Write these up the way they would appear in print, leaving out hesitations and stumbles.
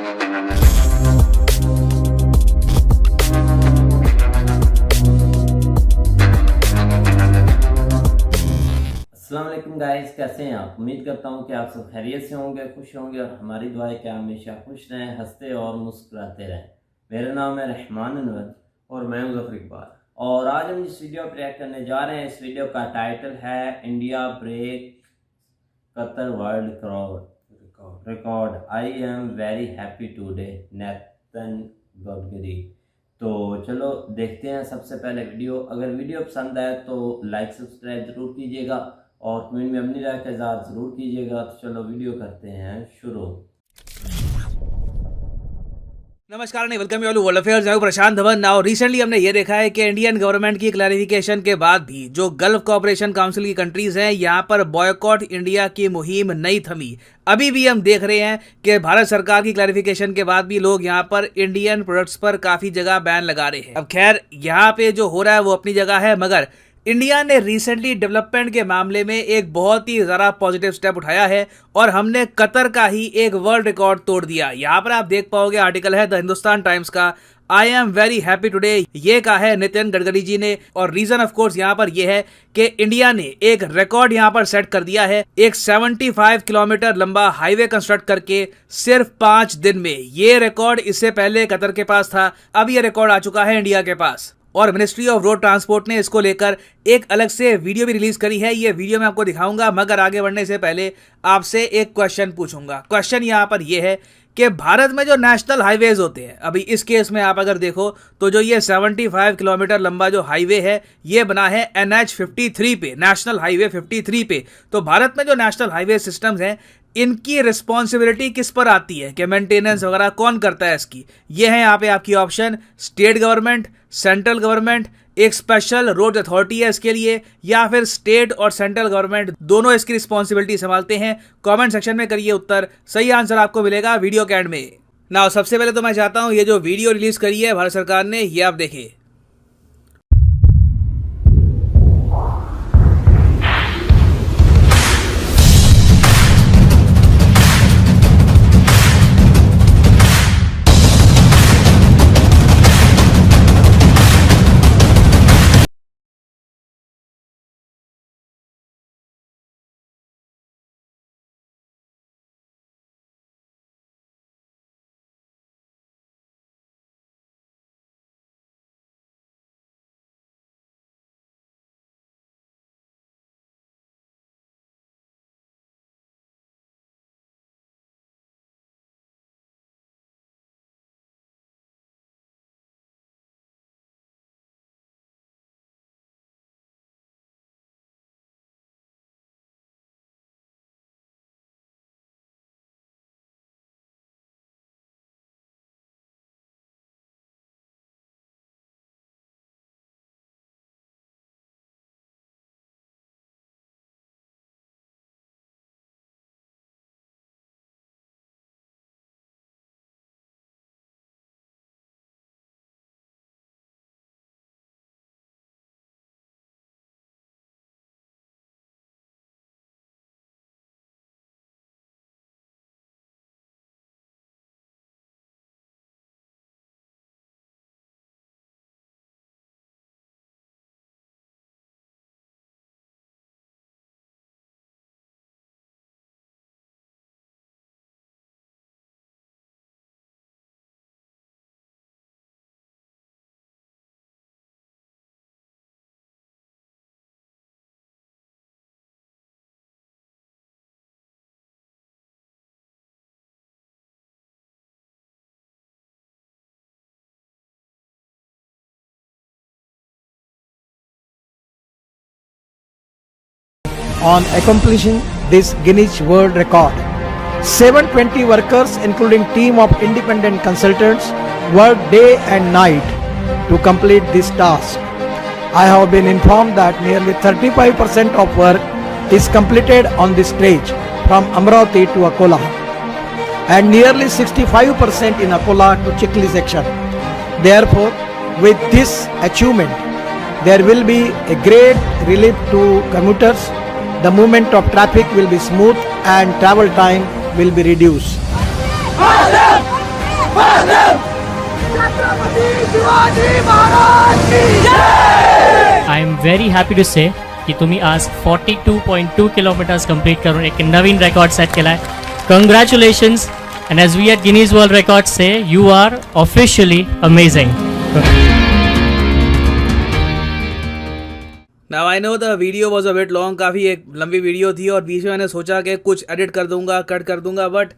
अस्सलाम वालेकुम गाइस, कैसे हैं आप। उम्मीद करता हूं कि आप सब खैरियत से होंगे, खुश होंगे और हमारी दुआ है कि आप हमेशा खुश रहें, हंसते और मुस्कुराते रहें। मेरा नाम है रहमान अनवर और मैं मुज़फ़्फ़र इक़बाल। और आज हम जिस वीडियो पर रिएक्ट करने जा रहे हैं, इस वीडियो का टाइटल है India break Qatar world record, I am very happy today, Nitin Gadkari. तो चलो देखते हैं सबसे पहले वीडियो। अगर वीडियो पसंद आए तो लाइक सब्सक्राइब ज़रूर कीजिएगा और कमेंट में अपनी राय का इज़हार ज़रूर कीजिएगा। तो चलो वीडियो करते हैं शुरू। नमस्कार and welcome you all world affairs. मैं प्रशांत धवन। नाउ रिसेंटली हमने ये देखा है कि इंडियन गवर्नमेंट की क्लैरिफिकेशन के बाद भी जो गल्फ कोऑपरेशन काउंसिल की कंट्रीज हैं, यहाँ पर बॉयकॉट इंडिया की मुहिम नहीं थमी। अभी भी हम देख रहे हैं कि भारत सरकार की क्लैरिफिकेशन के बाद भी लोग यहाँ पर इंडियन प्रोडक्ट्स पर काफी जगह बैन लगा रहे हैं। अब खैर यहाँ पे जो हो रहा है वो अपनी जगह है, मगर इंडिया ने रिसेंटली डेवलपमेंट के मामले में एक बहुत ही ज़रा पॉजिटिव स्टेप उठाया है और हमने कतर का ही एक वर्ल्ड रिकॉर्ड तोड़ दिया। यहाँ पर आप देख पाओगे, आर्टिकल है द हिंदुस्तान टाइम्स का, आई एम वेरी हैप्पी टुडे। ये कहा है नितिन गडकरी जी ने। और रीजन ऑफ कोर्स यहाँ पर यह है कि इंडिया ने एक रिकॉर्ड यहाँ पर सेट कर दिया है। एक 75 किलोमीटर लंबा हाईवे कंस्ट्रक्ट करके सिर्फ 5 दिन में। ये रिकॉर्ड इससे पहले कतर के पास था, अब ये रिकॉर्ड आ चुका है इंडिया के पास। और मिनिस्ट्री ऑफ रोड ट्रांसपोर्ट ने इसको लेकर एक अलग से वीडियो भी रिलीज करी है। ये वीडियो मैं आपको दिखाऊंगा, मगर आगे बढ़ने से पहले आपसे एक क्वेश्चन पूछूंगा। क्वेश्चन यहाँ पर यह है कि भारत में जो नेशनल हाईवेज होते हैं, अभी इस केस में आप अगर देखो तो जो ये 75 किलोमीटर लंबा जो हाईवे है, ये बना है NH 53 पे, नेशनल हाईवे 53 पे। तो भारत में जो नेशनल हाईवे सिस्टम्स हैं, इनकी रिस्पॉन्सिबिलिटी किस पर आती है कि मेंटेनेंस वगैरह कौन करता है इसकी। ये है यहाँ पे आपकी option, state government, central government, एक स्पेशल रोड अथॉरिटी है इसके लिए, या फिर स्टेट और सेंट्रल गवर्नमेंट दोनों इसकी रिस्पॉन्सिबिलिटी संभालते हैं। कमेंट सेक्शन में करिए उत्तर, सही आंसर आपको मिलेगा वीडियो के एंड में। नाउ सबसे पहले तो मैं चाहता हूं ये जो वीडियो रिलीज करी है भारत सरकार ने, ये आप देखिए। On accomplishing this Guinness World Record, 720 workers including team of independent consultants worked day and night to complete this task. I have been informed that nearly 35% of work is completed on this stretch from Amravati to Akola and nearly 65% in Akola to Chikli section. Therefore, with this achievement, there will be a great relief to commuters. The movement of traffic will be smooth and travel time will be reduced. I am very happy to say की तुम्ही आज 42.2 kilometres complete करून एक नवीन record set केलाय. Congratulations, and as we at Guinness World Records say, you are officially amazing. Now I know the video was a bit long, काफ़ी एक लंबी video थी और बीच में मैंने सोचा कि कुछ एडिट कर दूंगा, कट कर दूंगा, बट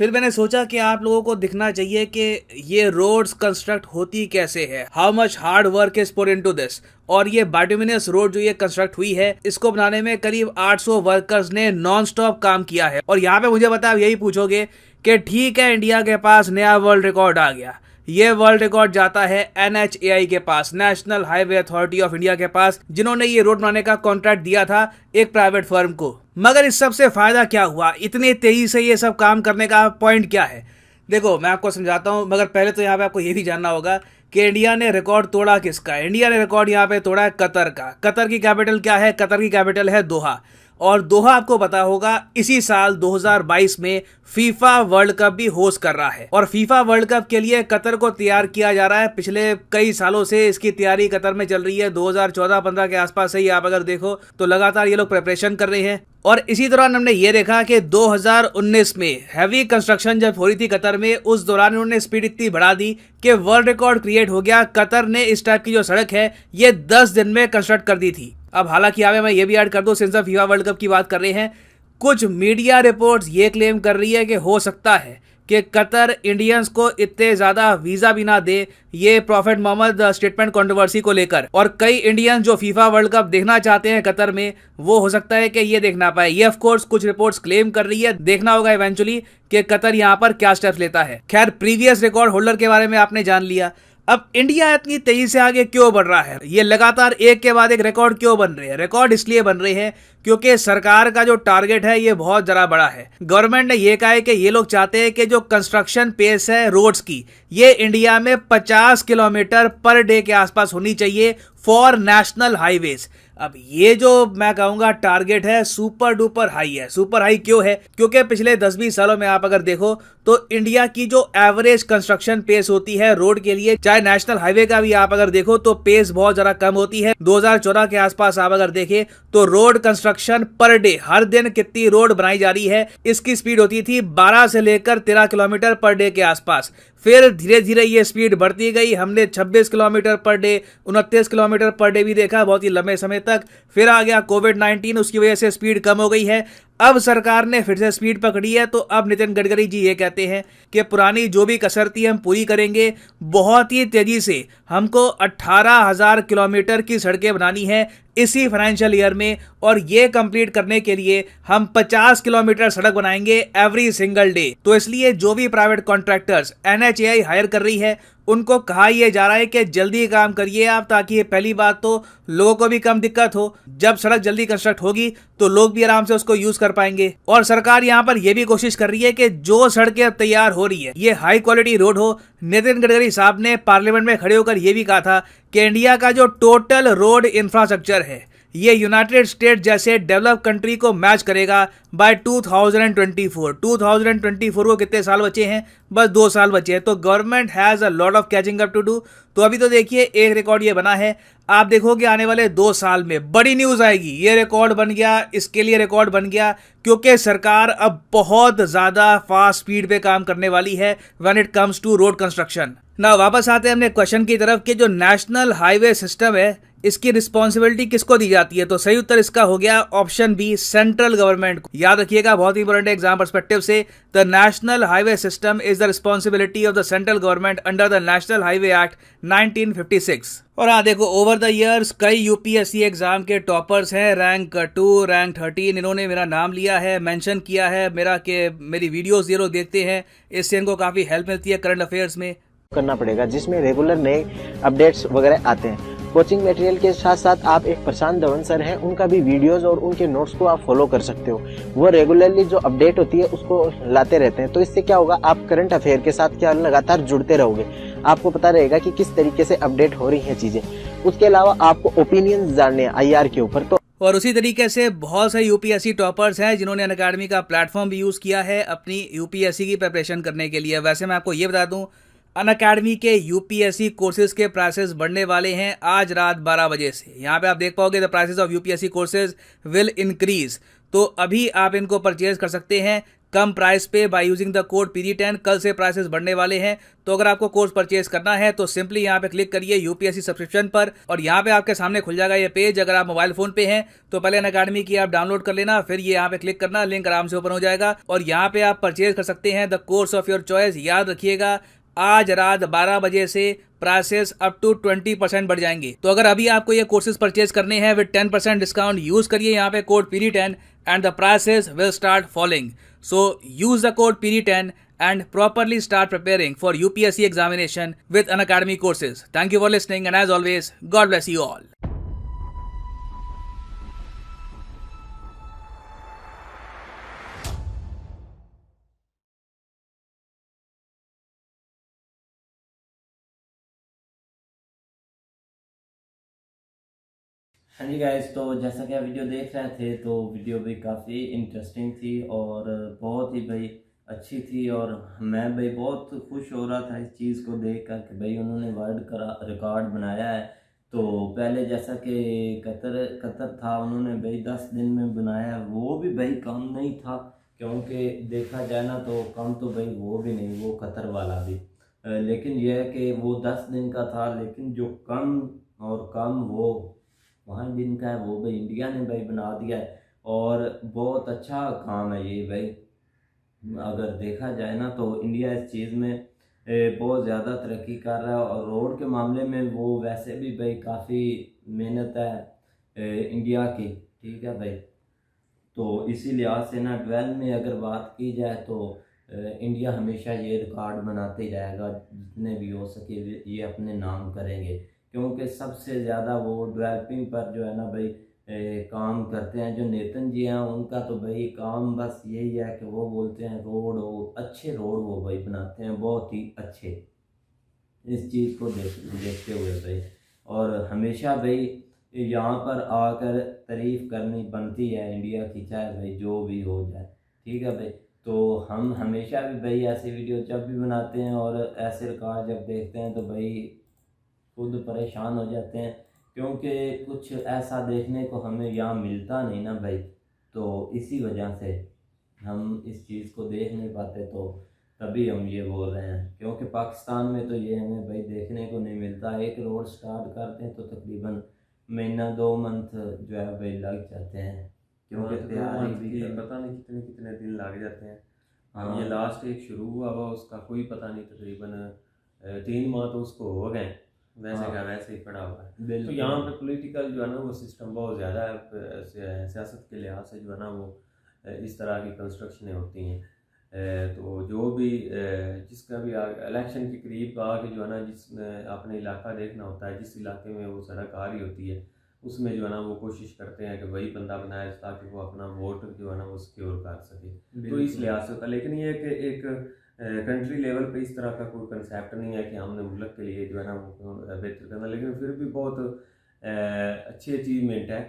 फिर मैंने सोचा कि आप लोगों को दिखना चाहिए कि ये रोड्स कंस्ट्रक्ट होती कैसे है, how much hard work is put into this. और ये बाइटुमिनस रोड जो ये कंस्ट्रक्ट हुई है, इसको बनाने में करीब 800 वर्कर्स ने नॉन स्टॉप काम किया है. और यहाँ पे मुझे बता यही पूछोगे कि ठीक है इंडिया के पास नया वर्ल्ड रिकॉर्ड आ गया, ये वर्ल्ड रिकॉर्ड जाता है NHAI के पास, national highway authority of India के पास, जिन्होंने ये रोड बनाने का कॉन्ट्रैक्ट दिया था एक प्राइवेट फर्म को. मगर इस सब से फायदा क्या हुआ, इतने तेजी से ये सब काम करने का पॉइंट क्या है? देखो मैं आपको समझाता हूँ, मगर पहले तो यहाँ पे आपको ये भी जानना होगा कि इंडिया ने रिकॉर्ड तोड़ा किसका. इंडिया ने रिकॉर्ड यहाँ पे तोड़ा है कतर का. कतर की कैपिटल क्या है? कतर की कैपिटल है दोहा. और दोहा आपको पता होगा इसी साल 2022 में फीफा वर्ल्ड कप भी होस्ट कर रहा है. और फीफा वर्ल्ड कप के लिए कतर को तैयार किया जा रहा है. पिछले कई सालों से इसकी तैयारी कतर में चल रही है. 2014-15 के आसपास से ही आप अगर देखो तो लगातार ये लोग प्रिपरेशन कर रहे हैं. और इसी दौरान हमने ये देखा कि 2019 में हैवी कंस्ट्रक्शन जब हो रही थी कतर में, उस दौरान उन्होंने स्पीड इतनी बढ़ा दी कि वर्ल्ड रिकॉर्ड क्रिएट हो गया. कतर ने इस टाइप की जो सड़क है ये 10 दिन में कंस्ट्रक्ट कर दी थी. अब हालांकि यहाँ पे मैं ये भी ऐड कर दूं, सिंस फीफा वर्ल्ड कप की बात कर रहे हैं, कुछ मीडिया रिपोर्ट्स ये क्लेम कर रही है कि हो सकता है कि कतर इंडियंस को इतने ज़्यादा वीज़ा भी ना दे, ये प्रॉफिट मोहम्मद स्टेटमेंट कंट्रोवर्सी को लेकर. और कई इंडियंस जो फीफा वर्ल्ड कप देखना चाहते हैं कतर में, वो हो सकता है कि ये देख ना पाए. ये ऑफ कोर्स कुछ रिपोर्ट्स क्लेम कर रही है, देखना होगा इवेंचुअली कि कतर यहाँ पर क्या स्टेप्स लेता है. खैर, प्रीवियस रिकॉर्ड होल्डर के बारे में आपने जान लिया. अब इंडिया इतनी तेजी से आगे क्यों बढ़ रहा है? ये लगातार एक के बाद एक रिकॉर्ड क्यों बन रहे हैं? रिकॉर्ड इसलिए बन रहे हैं क्योंकि सरकार का जो टारगेट है ये बहुत जरा बड़ा है. गवर्नमेंट ने ये कहा है कि ये लोग चाहते हैं कि जो कंस्ट्रक्शन पेस है रोड्स की, ये इंडिया में 50 किलोमीटर पर डे के आसपास होनी चाहिए फॉर नेशनल हाईवेज. अब ये जो मैं कहूंगा टारगेट है सुपर डुपर हाई है. सुपर हाई क्यों है? क्योंकि पिछले 10-20 सालों में आप अगर देखो तो इंडिया की जो एवरेज कंस्ट्रक्शन पेस होती है रोड के लिए, चाहे नेशनल हाईवे का भी आप अगर देखो तो पेस बहुत जरा कम होती है. 2014 के आसपास आप अगर देखें तो रोड कंस्ट्रक्शन पर डे, हर दिन कितनी रोड बनाई जा रही है, इसकी स्पीड होती थी 12 से लेकर 13 किलोमीटर पर डे के आसपास. फिर धीरे धीरे ये स्पीड बढ़ती गई. हमने 26 kilometre per day, 29 kilometre per day भी देखा बहुत ही लंबे समय तक. फिर आ गया कोविड-19, उसकी वजह से स्पीड कम हो गई है. अब सरकार ने फिर से स्पीड पकड़ी है. तो अब नितिन गडकरी जी ये कहते हैं कि पुरानी जो भी कसर थी हम पूरी करेंगे. बहुत ही तेजी से हमको 18,000 किलोमीटर की सड़कें बनानी है इसी फाइनेंशियल ईयर में. और ये कंप्लीट करने के लिए हम 50 किलोमीटर सड़क बनाएंगे एवरी सिंगल डे. तो इसलिए जो भी प्राइवेट कॉन्ट्रैक्टर्स NHAI हायर कर रही है, उनको कहा यह जा रहा है कि जल्दी काम करिए आप, ताकि ये पहली बात तो लोगों को भी कम दिक्कत हो. जब सड़क जल्दी कंस्ट्रक्ट होगी तो लोग भी आराम से उसको यूज कर पाएंगे. और सरकार यहाँ पर यह भी कोशिश कर रही है कि जो सड़कें अब तैयार हो रही है ये हाई क्वालिटी रोड हो. नितिन गडकरी साहब ने पार्लियामेंट में खड़े होकर यह भी कहा था कि इंडिया का जो टोटल रोड इंफ्रास्ट्रक्चर है ये यूनाइटेड स्टेट जैसे डेवलप कंट्री को मैच करेगा बाय 2024. 2024 को कितने साल बचे हैं? बस 2 साल बचे हैं. तो government has a lot of catching up to do. तो अभी तो देखिए एक रिकॉर्ड ये बना है, आप देखोगे आने वाले 2 साल में बड़ी न्यूज़ आएगी. ये रिकॉर्ड बन गया, इसके लिए रिकॉर्ड बन गया क्योंकि सरकार अब बहुत ज़्यादा फास्ट स्पीड पे काम करने वाली है when it comes to road construction. ना वापस आते हैं हमने क्वेश्चन की तरफ कि जो नेशनल हाईवे सिस्टम है इसकी रिस्पॉन्सिबिलिटी किसको दी जाती है? तो सही उत्तर इसका हो गया ऑप्शन बी, सेंट्रल गवर्नमेंट को. याद रखिएगा, बहुत ही इंपॉर्टेंट एग्जाम पर्सपेक्टिव से. The national highway system is the responsibility of the central government under the national highway act 1956. और हाँ देखो, ओवर द इयर्स कई UPSC एग्जाम के टॉपर्स हैं, रैंक 2, रैंक 13, इन्होंने मेरा नाम लिया है, मेंशन किया है मेरा कि मेरी वीडियोस ये लोग देखते हैं, इससे इनको काफ़ी हेल्प मिलती है करंट अफेयर्स में. करना पड़ेगा जिसमें रेगुलर नए अपडेट्स वगैरह आते हैं. कोचिंग मटेरियल के साथ साथ आप एक प्रशांत धवन सर हैं, उनका भी वीडियोस और उनके नोट्स को आप फॉलो कर सकते हो. वो रेगुलरली जो अपडेट होती है उसको लाते रहते हैं. तो इससे क्या होगा, आप करंट अफेयर के साथ क्या लगातार जुड़ते रहोगे. आपको पता रहेगा कि किस तरीके से अपडेट हो रही हैं चीजें. उसके अलावा आपको ओपिनियन जानने हैं IR के ऊपर, तो और उसी तरीके से बहुत से यूपीएससी टॉपर्स हैं जिन्होंने अनअकैडमी का प्लेटफॉर्म भी यूज़ किया है अपनी यूपीएससी की प्रिपरेशन करने के लिए। वैसे मैं आपको ये बता दूं, अनअकैडमी के यूपीएससी कोर्सेज के प्राइसेस बढ़ने वाले हैं आज रात 12 बजे से। यहाँ पे आप देख पाओगे the prices of UPSC courses will increase. तो अभी आप इनको परचेज कर सकते हैं कम प्राइस पे by using the code PD10। कल से प्राइसेस बढ़ने वाले हैं, तो अगर आपको कोर्स परचेज करना है तो सिंपली यहाँ पे क्लिक करिए यूपीएससी सब्सक्रिप्शन पर और यहाँ पे आपके सामने खुल जाएगा ये पेज। अगर आप मोबाइल फोन पे हैं तो पहले अनअकैडमी की ऐप डाउनलोड कर लेना, फिर ये यहाँ पे क्लिक करना, लिंक आराम से ओपन हो जाएगा और यहाँ पे आप परचेज कर सकते हैं the course of your choice. याद रखिएगा आज रात 12 बजे से प्राइसेस अप टू 20% बढ़ जाएंगे। तो अगर अभी आपको ये कोर्सेज परचेज करने हैं विद 10% डिस्काउंट, यूज करिए यहाँ पे code PD10 and the prices will start falling. So use the code PD10 and properly start preparing for UPSC examination with Unacademy courses. Thank you for listening and as always, God bless you all. हाँ जी guys, तो जैसा कि आप video देख रहे थे तो video भी काफ़ी इंटरेस्टिंग थी और बहुत ही भाई अच्छी थी और मैं भाई बहुत खुश हो रहा था इस चीज़ को देख कर कि भाई उन्होंने वर्ल्ड का रिकॉर्ड बनाया है। तो पहले जैसा कि कतर था, उन्होंने भाई 10 दिन में बनाया, वो भी भाई कम नहीं था, क्योंकि देखा जाए ना तो कम तो भाई वो भी नहीं, वो कतर वाला भी, लेकिन यह है कि वो 10 दिन का था, लेकिन जो कम और कम वो वहाँ जिनका है वो भाई इंडिया ने भाई बना दिया है और बहुत अच्छा काम है ये भाई। अगर देखा जाए ना तो इंडिया इस चीज़ में बहुत ज़्यादा तरक्की कर रहा है और रोड के मामले में वो वैसे भी भाई काफ़ी मेहनत है इंडिया की, ठीक है भाई। तो इसी लिहाज से ना 12 में अगर बात की जाए तो इंडिया हमेशा ये रिकॉर्ड बनाते ही रहेगा, जितने भी हो सके ये अपने नाम करेंगे, क्योंकि सबसे ज़्यादा वो डेवलपिंग पर जो है ना भाई काम करते हैं। जो नेतन जी हैं उनका तो भाई काम बस यही है कि वो बोलते हैं रोड हो, अच्छे रोड वो भाई बनाते हैं, बहुत ही अच्छे, इस चीज़ को देखते हुए भाई। और हमेशा भाई यहाँ पर आकर तारीफ़ करनी बनती है इंडिया की, चाहे भाई जो भी हो जाए, ठीक है भाई। तो हम हमेशा भी भाई ऐसी वीडियो जब भी बनाते हैं और ऐसे रिकॉर्ड जब देखते हैं तो भाई खुद परेशान हो जाते हैं, क्योंकि कुछ ऐसा देखने को हमें यहाँ मिलता नहीं ना भाई। तो इसी वजह से हम इस चीज़ को देख नहीं पाते, तो तभी हम ये बोल रहे हैं, क्योंकि पाकिस्तान में तो ये हमें भाई देखने को नहीं मिलता। एक रोड स्टार्ट करते हैं तो तकरीबन महीना 2 मंथ जो है भाई लग जाते हैं, क्योंकि तैयारी भी पता नहीं कितने कितने दिन लग जाते हैं। हाँ। ये लास्ट एक शुरू हुआ उसका कोई पता नहीं, तकरीबन 3 माह तो उसको हो गए, वैसे हाँ। का वैसे ही पड़ा हुआ है। तो बिल्कुल। यहाँ पे पॉलिटिकल जो है ना वो सिस्टम बहुत ज़्यादा है, सियासत के लिहाज से जो है ना वो इस तरह की कंस्ट्रक्शनें होती हैं। तो जो भी जिसका भी इलेक्शन के करीब आके जो है ना, जिसने अपने इलाका देखना होता है, जिस इलाके में वो सड़क आ रही होती है उसमें जो है ना वो कोशिश करते हैं कि वही बंदा बनाए ताकि वो अपना वोट जो है ना वो सिक्योर कर सके। तो इस लिहाज से होता है, लेकिन ये कि एक कंट्री लेवल पे इस तरह का कोई कंसेप्ट नहीं है कि हमने मुल्क के लिए जो है ना वो बेहतर करना, लेकिन फिर भी बहुत अच्छी अचीवमेंट है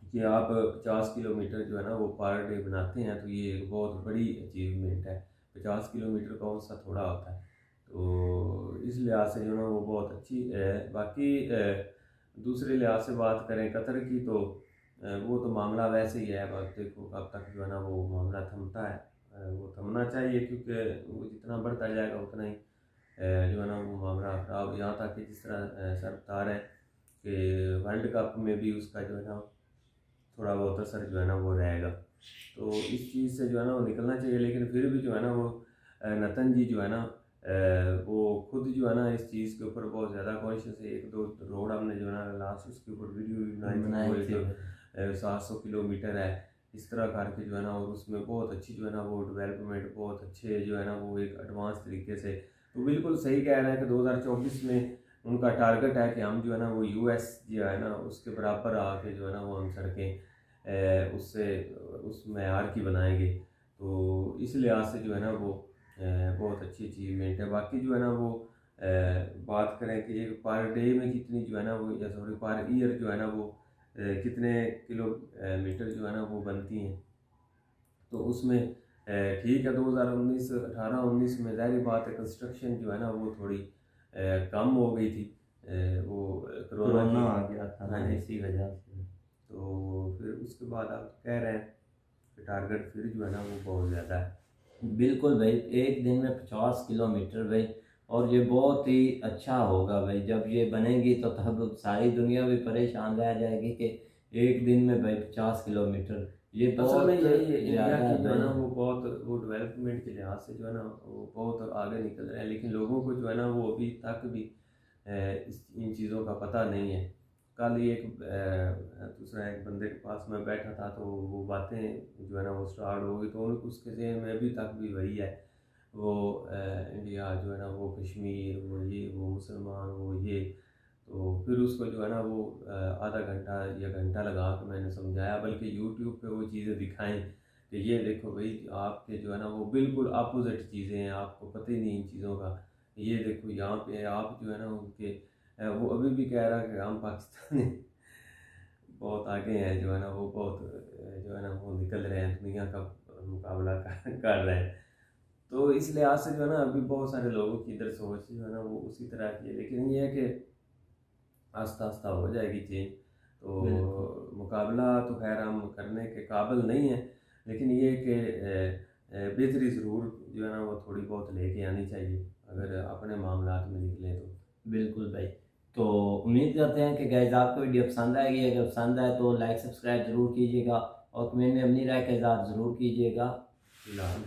कि आप 50 किलोमीटर जो है ना वो पर डे बनाते हैं, तो ये एक बहुत बड़ी अचीवमेंट है। 50 किलोमीटर कौन सा थोड़ा होता है, तो इस लिहाज से जो है ना वो बहुत अच्छी है। बाकी दूसरे लिहाज से बात करें कतर की, तो वो तो मामला वैसे ही है, बात देखो कब तक जो है ना वो मामला थमता है, वो थमना चाहिए, क्योंकि वो जितना बढ़ता जाएगा उतना ही जो है ना वो मामला खराब। यहाँ तक कि जिस तरह सर बता रहे कि वर्ल्ड कप में भी उसका जो है ना थोड़ा बहुत असर जो है ना वो रहेगा, तो इस चीज़ से जो है ना वो निकलना चाहिए। लेकिन फिर भी जो है ना वो नतन जी जो है ना वो खुद जो है ना इस चीज़ के ऊपर बहुत ज़्यादा कॉन्शियस है। 1-2 रोड हमने जो है ना लास्ट उसके ऊपर वीडियो भी बनाई थी, 700 किलोमीटर है इस तरह करके जो है ना, और उसमें बहुत अच्छी जो है ना वो डेवलपमेंट, बहुत अच्छे जो है ना वो एक एडवांस तरीके से, तो बिल्कुल सही कह रहे हैं कि 2024 में उनका टारगेट है कि हम जो है ना वो यूएस जो है ना उसके बराबर आके जो है ना वो हम सड़कें उससे उस मेयार की बनाएंगे। तो इस लिहाज से जो है ना वो बहुत अच्छी अचीवमेंट है। बाकी जो है ना वो बात करें कि एक पर डे में कितनी जो है ना वो, या सॉरी पर ईयर जो है ना वो कितने किलोमीटर जो है ना वो बनती हैं। तो उसमें ठीक है 2018-19 में ज़ाहिर बात है कंस्ट्रक्शन जो है ना वो थोड़ी कम हो गई थी, वो कोरोना कोरोना आ गया था ना, हाँ जी। इसी वजह से। तो फिर उसके बाद आप कह रहे हैं कि टारगेट फिर जो है ना वो बहुत ज़्यादा है। बिल्कुल भाई, एक दिन में 50 किलोमीटर भाई, और ये बहुत ही अच्छा होगा भाई। जब ये बनेगी तो तब सारी दुनिया भी परेशान रह जाएगी कि एक दिन में भाई 50 किलोमीटर, ये असल बहुत में यही इंडिया ज़्यादा की जो है ना भाई। वो बहुत वो डेवलपमेंट के लिहाज से जो है ना वो बहुत आगे निकल रहे हैं, लेकिन लोगों को जो है ना वो अभी तक भी इन चीज़ों का पता नहीं है। कल ही दूसरा एक बंदे के पास मैं बैठा था तो वो बातें जो है ना वो स्टार्ट हो गई, तो उसके ज़हन में अभी तक भी वही है, वो इंडिया जो है ना वो कश्मीर, वो ये, वो मुसलमान, वो ये। तो फिर उसको जो है ना वो आधा घंटा या घंटा लगा के मैंने समझाया, बल्कि यूट्यूब पे वो चीज़ें दिखाएं कि ये देखो भाई आपके जो है ना वो बिल्कुल अपोजिट चीज़ें हैं, आपको पता ही नहीं इन चीज़ों का। ये देखो यहाँ पे आप जो है ना उनके वो अभी भी कह रहा है कि हम पाकिस्तानी बहुत आगे हैं, जो है ना वो बहुत जो है ना वो निकल रहे हैं, दुनिया का मुकाबला कर रहे हैं। तो इस लिहाज से जो है ना अभी बहुत सारे लोगों की इधर सोच जो है ना वो उसी तरह की है, लेकिन ये है कि आस्ता आस्ता हो जाएगी चेंज। तो मुकाबला तो खैर हम करने के काबिल नहीं है, लेकिन ये है कि बेहतरी ज़रूर जो है ना वो थोड़ी बहुत लेके आनी चाहिए अगर अपने मामलात में निकले तो। बिल्कुल भाई। तो उम्मीद करते हैं कि गाइस आपको वीडियो पसंद आएगी। अगर पसंद आए तो लाइक सब्सक्राइब ज़रूर कीजिएगा और कमेंट में अपनी राय का इज़हार ज़रूर कीजिएगा। फिलहाल